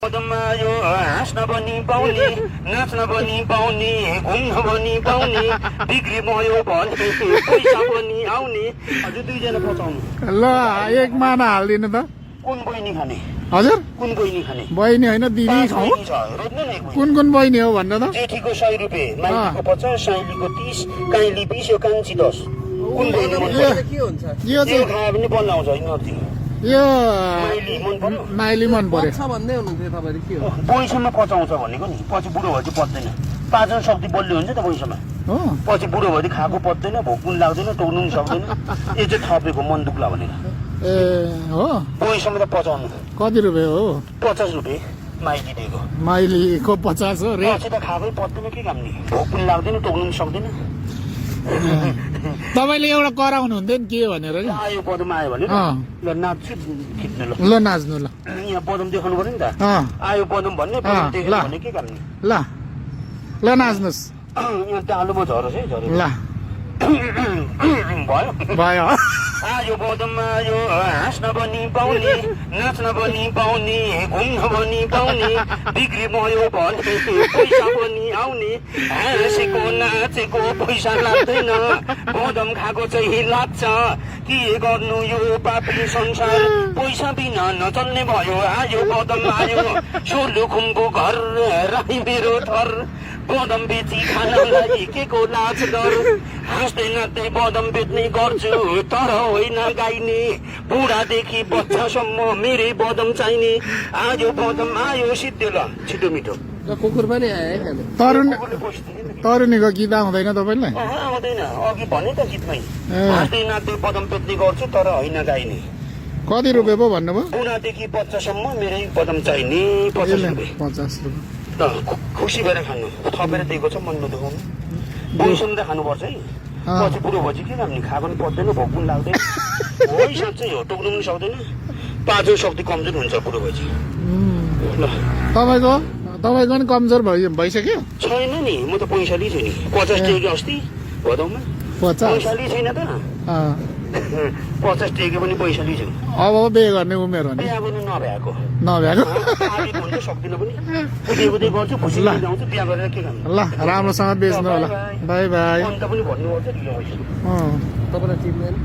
यो हाँस्न पनि पाउने नाच्न पनि पाउने घुम्न पनि पाउने बिक्री भयो भने पैसा पनि आउने हजुर दुईजना पचाउनु ल एक माना हालिदिनु त कुन बहिनी खाने हजुर कुन बहिनी खाने बहिनी होइन दिदी खाऊ कुन बहिनी हो भन्नु त जेठीको 100 रुपियाँ माइलीको 50 साइलीको 30 काइली 20 यो कान्छी 10 कुन बहिनी मन पर्छ यो चाहिँ खायो भने बल्ल आउँछ इनर्जी यो माइली मन पर्यो माइली मन पर्यो भन्दै हुनुहुन्थ्यो तपाईँले के हो पैसामा पचाउँछ भनेको नि पछि बुढो भएपछि पच्दैन पाचन शक्ति बलियो हुन्छ त पैसामा हो पछि बुढो भएपछि खाएको पच्दैन भोक पनि लाग्दैन टोक्नु पनि सक्दैन यो चाहिँ थपेको मन दुख्ला भनेर ए हो पैसामा त पचाउनु कति रुपियाँ हो 50 रुपियाँ माइली दिएको माइलीको 50 हो रे पछि त खाएकै पच्दैन के काम नि भोक पनि लाग्दैन टोक्नु पनि सक्दैन तपाईँले एउटा कराउनु हुन्थ्यो नि के भनेर नि आयो पदम आयो भने ल नाच्छु खिच्नु ल ल नाच्नु ल यहाँ पदम देखाउनु पर्यो नि त आयो पदम भन्ने पदम देख्नु भने के काम नि ल ल नाच्नुहोस् यहाँ टालोमा झरोस् है झरो ल भयो भयो आयो पदम आयो हाँस्न पनि पाउने नाच्न पनि पाउने घुम्न पनि पाउने बिक्री भयो भने पैसा पनि आउने हाँसेको नाचेको पैसा लाग्दैन बदम खाएको चाहिँ लाग्छ के गर्नु यो पापी संसार पैसा बिना नचल्ने भयो आयो बदम आयो सोलुखुमको घर राई मेरो थर बदम बेची खानलाई के को लाज डर हाँस्दै नाच्दै बदम बेच्ने गर्छु तर होइन गाइने बुढादेखि बच्चासम्म मेरै बदम चाहिने आयो बदम आयो सिद्धो ल छिटो मिठो कुकुर पनि आयो खानु तरुणीको गीत आउँदैन तपाईँलाई आउँदैन अघि भने त गीतमै हाँस्दै नाच्दै बदम बेच्ने गर्छु तर होइन गाइने कति रुपियाँ पो भन्नुभयो बुढादेखि बच्चासम्म मेरै बदम चाहिने 50 रुपियाँ 50 रुपियाँ ल खुसी भएर खानु थपेर दिएको छ मन नदुखाउनु पैसामा त खानुपर्छ है पछि बुढो भएपछि के गर्ने खाएको पनि पर्दैन भोक पनि लाग्दैन हो हिसाब चाहिँ हो टोक्नु पनि सक्दैन पाचन शक्ति कमजोर हुन्छ बुढो भएपछि ल तपाईँको पनि कमजोर भइसक्यो छैन नि म त पैसाली छु नि 50 टेके अस्ति भदौमा 50 पैसाली छैन त 50 टेके पनि पैसाली छु अब बिहे गर्ने उमेर हो नि बिहा गर्नु नभ्याएको नभ्याएको आधी हुन्छ सक्दिनँ पनि उदे गर्छु खुसी आउँछु बिहा गरेर के गर्नु ल राम्रोसँग बेच्नु होला बाई बाई अन्त पनि भन्नुपर्छ ढिलो भइसक्यो तपाईँलाई चिन्दैन